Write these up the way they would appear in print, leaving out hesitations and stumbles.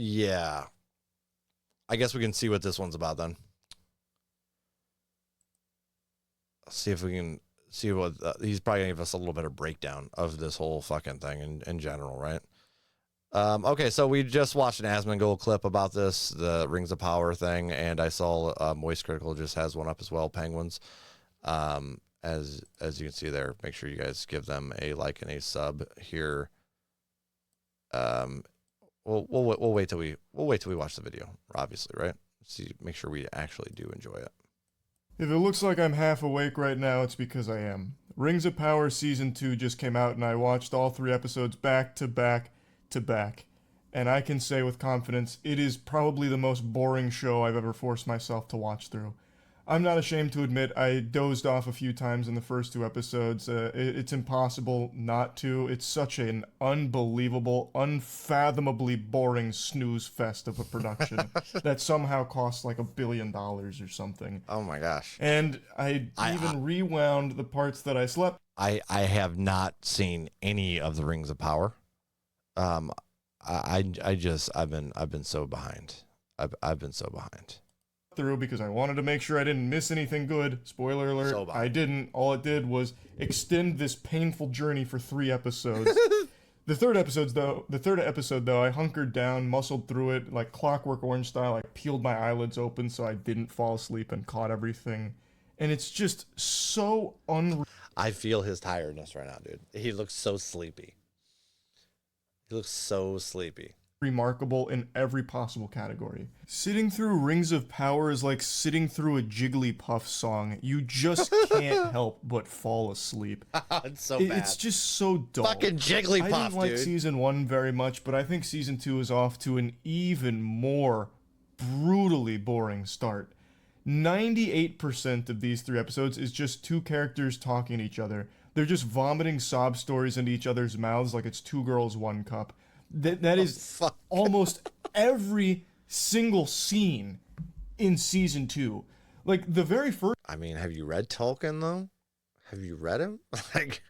Yeah. I guess we can see what this one's about then. See if we can see what he's probably gonna give us a little bit of breakdown of this whole fucking thing in general, right? Okay, so we just watched an Asmongold clip about this, the Rings of Power thing, and I saw Moist Critical just has one up as well, Penguins. As you can see there, make sure you guys give them a like and a sub here. We'll wait till we watch the video, obviously, right? See, make sure we actually do enjoy it. If it looks like I'm half awake right now, it's because I am. Rings of Power Season 2 just came out, and I watched all 3 episodes back to back to back. And I can say with confidence, it is probably the most boring show I've ever forced myself to watch through. I'm not ashamed to admit I dozed off a few times in the first 2 episodes. It's impossible not to. It's such an unbelievable, unfathomably boring snooze fest of a production that somehow costs like $1 billion or something. Oh my gosh. And I even rewound the parts that I slept. I have not seen any of the Rings of Power. I've been so behind. I've been so behind. Through because I wanted to make sure I didn't miss anything good. Spoiler alert, I didn't. All it did was extend this painful journey for 3 episodes. The third episode though, I hunkered down, muscled through it like Clockwork Orange style. I peeled my eyelids open so I didn't fall asleep and caught everything. And it's just so unreal. I feel his tiredness right now, dude. He looks so sleepy. He looks so sleepy. Remarkable in every possible category. Sitting through Rings of Power is like sitting through a Jigglypuff song. You just can't help but fall asleep. It's so bad. It's just so dull. Fucking Jigglypuff, dude. I didn't like season 1 very much, but I think season 2 is off to an even more brutally boring start. 98% of these 3 episodes is just 2 characters talking to each other. They're just vomiting sob stories into each other's mouths like it's 2 girls, 1 cup. That is almost every single scene in season 2. Like the very first. I mean, have you read Tolkien though? Have you read him? Like,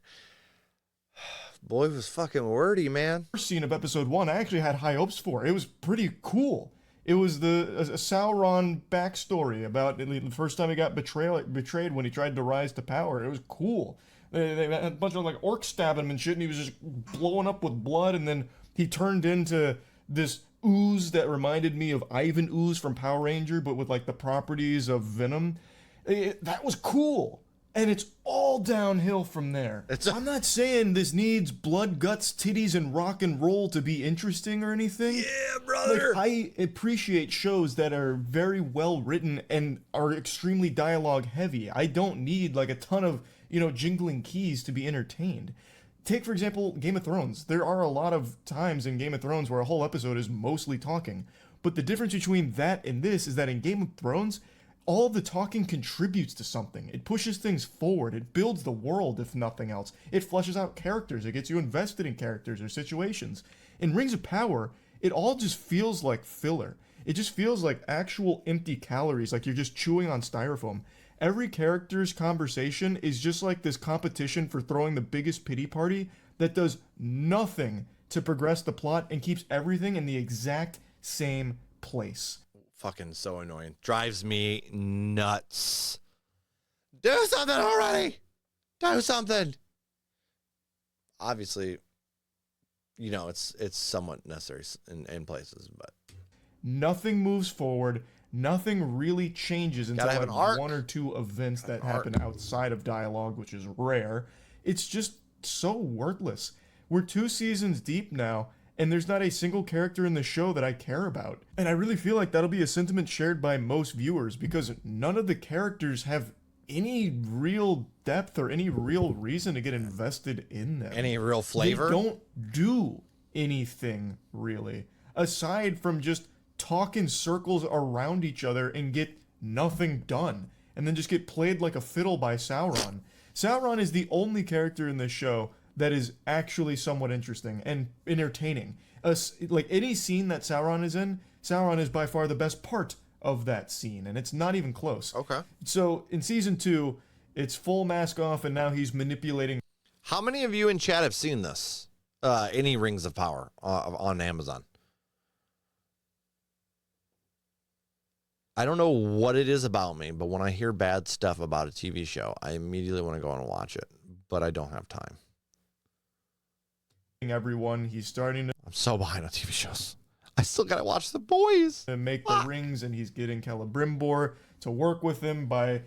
boy was fucking wordy, man. First scene of episode 1, I actually had high hopes for. It was pretty cool. It was a Sauron backstory about the first time he got betrayed when he tried to rise to power. It was cool. They had a bunch of like orcs stabbing him and shit, and he was just blowing up with blood, and then he turned into this ooze that reminded me of Ivan Ooze from Power Ranger, but with like the properties of Venom. That was cool. And it's all downhill from there. I'm not saying this needs blood, guts, titties, and rock and roll to be interesting or anything. Yeah, brother. Like, I appreciate shows that are very well written and are extremely dialogue heavy. I don't need like a ton of, jingling keys to be entertained. Take, for example, Game of Thrones. There are a lot of times in Game of Thrones where a whole episode is mostly talking. But the difference between that and this is that in Game of Thrones, all the talking contributes to something. It pushes things forward. It builds the world, if nothing else. It fleshes out characters. It gets you invested in characters or situations. In Rings of Power, it all just feels like filler. It just feels like actual empty calories, like you're just chewing on styrofoam. Every character's conversation is just like this competition for throwing the biggest pity party that does nothing to progress the plot and keeps everything in the exact same place. Fucking so annoying. Drives me nuts. Do something already. Do something. Obviously, it's somewhat necessary in places, but nothing moves forward. Nothing really changes until like 1 or 2 events that happen outside of dialogue, which is rare. It's just so worthless. We're 2 seasons deep now, and there's not a single character in the show that I care about. And I really feel like that'll be a sentiment shared by most viewers, because none of the characters have any real depth or any real reason to get invested in them. Any real flavor? They don't do anything, really, aside from just talk in circles around each other and get nothing done, and then just get played like a fiddle by Sauron. Sauron is the only character in this show that is actually somewhat interesting and entertaining. Like any scene that Sauron is in, Sauron is by far the best part of that scene, and it's not even close. Okay. So in season 2, it's full mask off, and now he's manipulating. How many of you in chat have seen this? Any Rings of Power on Amazon? I don't know what it is about me, but when I hear bad stuff about a TV show, I immediately want to go and watch it, but I don't have time. Everyone, he's starting I'm so behind on TV shows. I still gotta watch The Boys. to make the rings, and he's getting Celebrimbor to work with him by,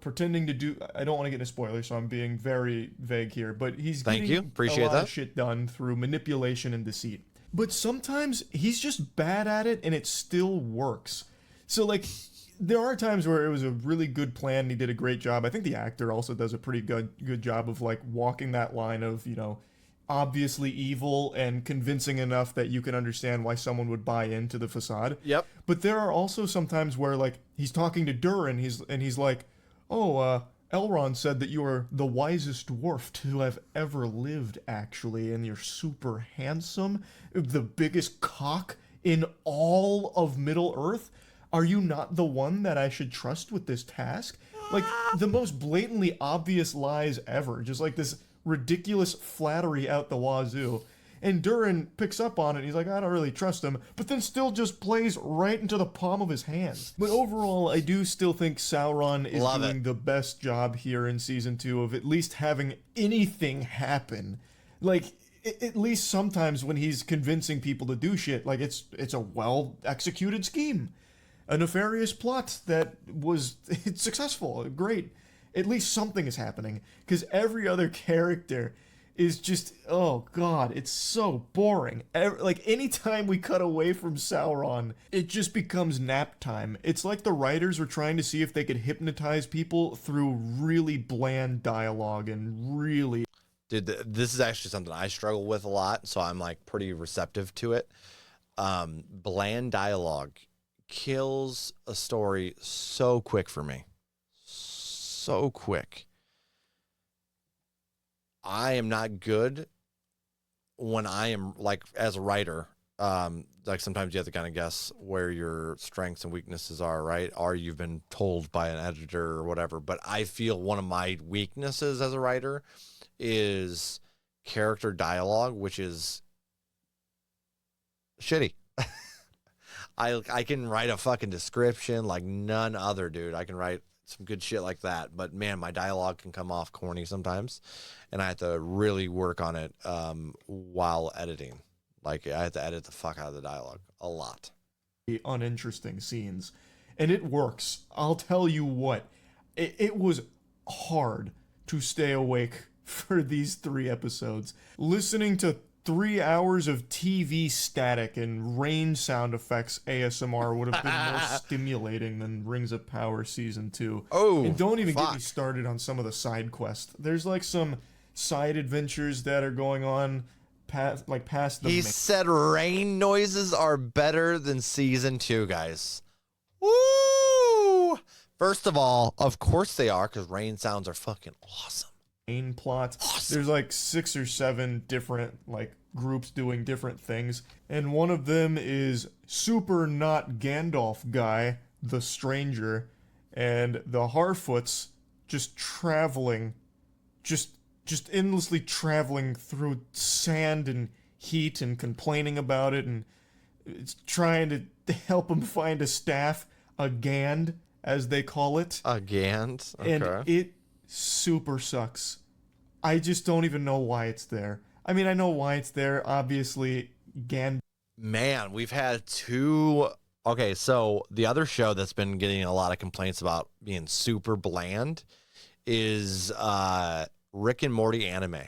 pretending to do. I don't want to get into spoilers, so I'm being very vague here. But he's getting Appreciate a lot that. of shit done through manipulation and deceit. But sometimes he's just bad at it, and it still works. So like, there are times where it was a really good plan, and he did a great job. I think the actor also does a pretty good job of like walking that line of obviously evil and convincing enough that you can understand why someone would buy into the facade. Yep. But there are also some times where like he's talking to Durin, he's like, "Oh, Elrond said that you are the wisest dwarf to have ever lived, actually, and you're super handsome, the biggest cock in all of Middle-earth. Are you not the one that I should trust with this task?" Like, the most blatantly obvious lies ever. Just like this ridiculous flattery out the wazoo. And Durin picks up on it. He's like, I don't really trust him, but then still just plays right into the palm of his hand. But overall, I do still think Sauron is doing the best job here in season 2 of at least having anything happen. Like, at least sometimes when he's convincing people to do shit, like it's a well executed scheme, a nefarious plot that was successful, great. At least something is happening, because every other character is just, oh god, it's so boring. Like, anytime we cut away from Sauron, it just becomes nap time. It's like the writers were trying to see if they could hypnotize people through really bland dialogue and really... Dude, this is actually something I struggle with a lot, so I'm like pretty receptive to it. Bland dialogue kills a story so quick for me. So quick. I am not good when I am like, as a writer, like sometimes you have to kind of guess where your strengths and weaknesses are, right? Or you've been told by an editor or whatever. But I feel one of my weaknesses as a writer is character dialogue, which is shitty. I can write a fucking description like none other, dude. I can write some good shit like that, but man, my dialogue can come off corny sometimes, and I have to really work on it while editing. Like, I have to edit the fuck out of the dialogue a lot. Uninteresting scenes, and it works. I'll tell you what, it was hard to stay awake for these 3 episodes. Listening to 3 hours of TV static and rain sound effects ASMR would have been more stimulating than Rings of Power Season 2. Oh, and don't even get me started on some of the side quests. There's like some side adventures that are going on past the... He said rain noises are better than Season 2, guys. Woo! First of all, of course they are, because rain sounds are fucking awesome. Main plot. There's like 6 or 7 different like groups doing different things, and one of them is super not Gandalf guy, the stranger, and the Harfoots just traveling, just endlessly traveling through sand and heat and complaining about it, and it's trying to help him find a staff, a Gand as they call it. A Gand? Okay. And it super sucks. I just don't even know why it's there. I mean, I know why it's there. Obviously, Man, we've had 2... Okay, so the other show that's been getting a lot of complaints about being super bland is Rick and Morty anime.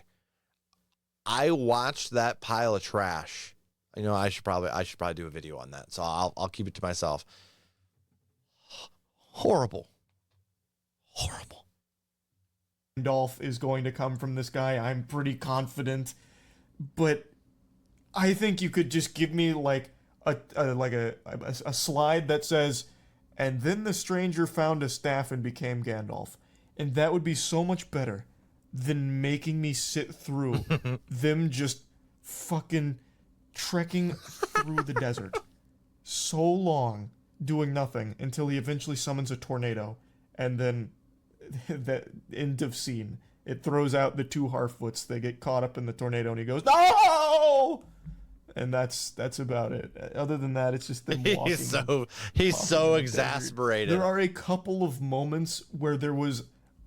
I watched that pile of trash. I should probably do a video on that. So I'll keep it to myself. Horrible. Gandalf is going to come from this guy. I'm pretty confident, but I think you could just give me like a slide that says, and then the stranger found a staff and became Gandalf, and that would be so much better than making me sit through them just fucking trekking through the desert so long doing nothing until he eventually summons a tornado, and then the end of scene. It throws out the 2 Harfoots. They get caught up in the tornado, and he goes, "No!" and that's about it. Other than that, it's just them walking. He's so walking in the desert. exasperated. There are a couple of moments where there was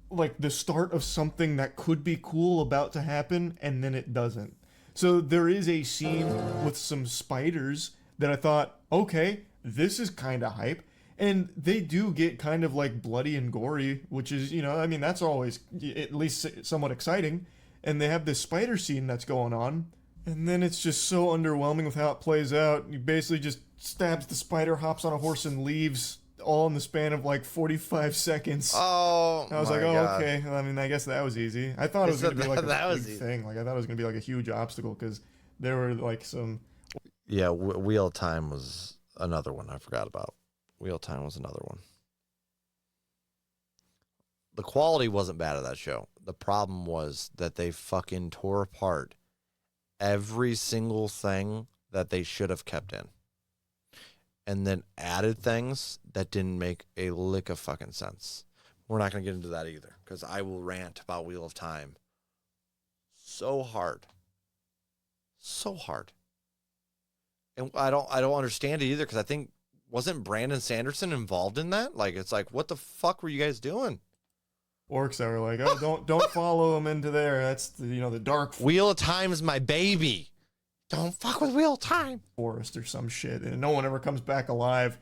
like the start of something that could be cool about to happen, and then it doesn't. So there is a scene with some spiders that I thought, okay, this is kind of hype. And they do get kind of like bloody and gory, which is, you know, I mean, that's always at least somewhat exciting. And they have this spider scene that's going on. And then it's just so underwhelming with how it plays out. He basically just stabs the spider, hops on a horse, and leaves, all in the span of like 45 seconds. Oh, I was like, oh, God. Okay. I mean, I guess that was easy. I thought it was going to be like a big thing. Like, I thought it was going to be like a huge obstacle because there were like some. Yeah, Wheel of Time was another one I forgot about. Wheel of Time was another one. The quality wasn't bad of that show. The problem was that they fucking tore apart every single thing that they should have kept in. And then added things that didn't make a lick of fucking sense. We're not going to get into that either, because I will rant about Wheel of Time so hard. So hard. And I don't understand it either, because I think, wasn't Brandon Sanderson involved in that? Like, it's like, what the fuck were you guys doing? Orcs that were like, oh, don't follow him into there. That's the, you know, the dark Wheel of Time is my baby. Don't fuck with Wheel of Time. Forest or some shit, and no one ever comes back alive.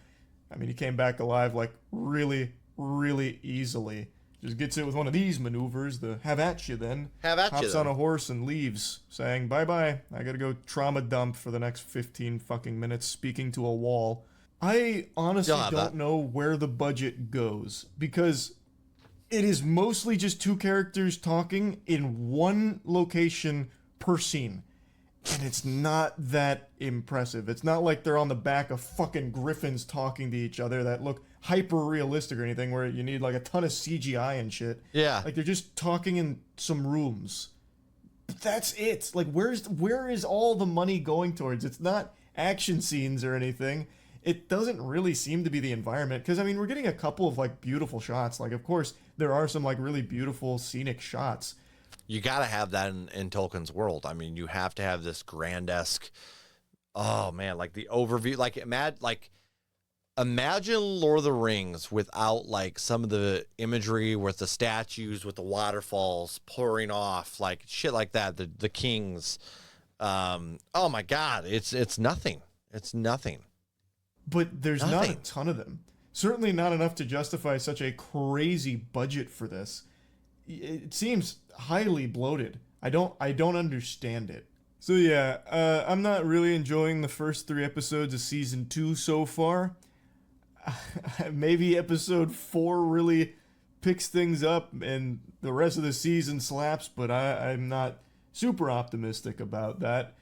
I mean, he came back alive like really, really easily. Just gets it with one of these maneuvers. The have at you then. Have at you. Hops on a horse and leaves, saying bye bye. I gotta go trauma dump for the next 15 fucking minutes, speaking to a wall. I honestly don't know where the budget goes, because it is mostly just two characters talking in one location per scene. And it's not that impressive. It's not like they're on the back of fucking griffins talking to each other that look hyper realistic or anything, where you need like a ton of CGI and shit. Yeah. Like they're just talking in some rooms. But that's it. Like where is all the money going towards? It's not action scenes or anything. It doesn't really seem to be the environment, because I mean, we're getting a couple of like beautiful shots. Like of course there are some like really beautiful scenic shots. You got to have that in Tolkien's world. I mean, you have to have this grand-esque, oh man, like the overview, like imagine Lord of the Rings without like some of the imagery with the statues, with the waterfalls pouring off, like shit like that, the kings. Oh my God, it's nothing. It's nothing. But there's not a ton of them. Certainly not enough to justify such a crazy budget for this. It seems highly bloated. I don't understand it. So yeah, I'm not really enjoying the first 3 episodes of season 2 so far. Maybe episode 4 really picks things up and the rest of the season slaps, but I'm not super optimistic about that.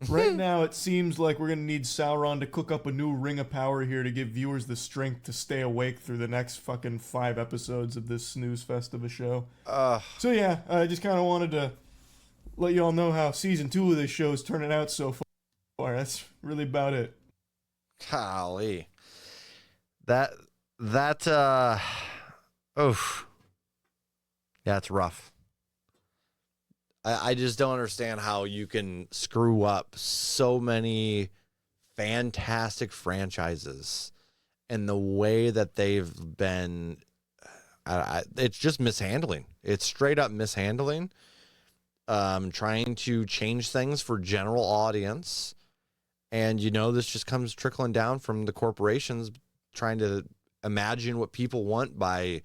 Right now, it seems like we're going to need Sauron to cook up a new ring of power here to give viewers the strength to stay awake through the next fucking 5 episodes of this snooze fest of a show. So yeah, I just kind of wanted to let you all know how season 2 of this show is turning out so far. That's really about it. Golly. That oof. Yeah, it's rough. I just don't understand how you can screw up so many fantastic franchises and the way that they've been. It's just mishandling. It's straight up mishandling. Trying to change things for general audience. And, you know, this just comes trickling down from the corporations trying to imagine what people want by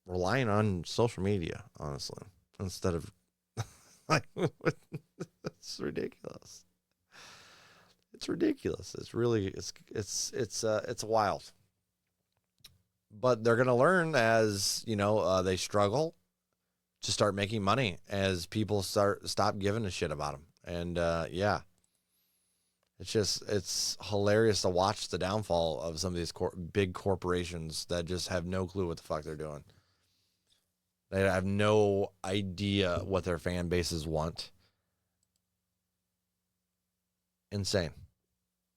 relying on social media, honestly, instead of like, it's ridiculous. It's ridiculous. It's really, it's wild, but they're going to learn as, you know, they struggle to start making money as people stop giving a shit about them. And, yeah, it's hilarious to watch the downfall of some of these big corporations that just have no clue what the fuck they're doing. They have no idea what their fan bases want. Insane.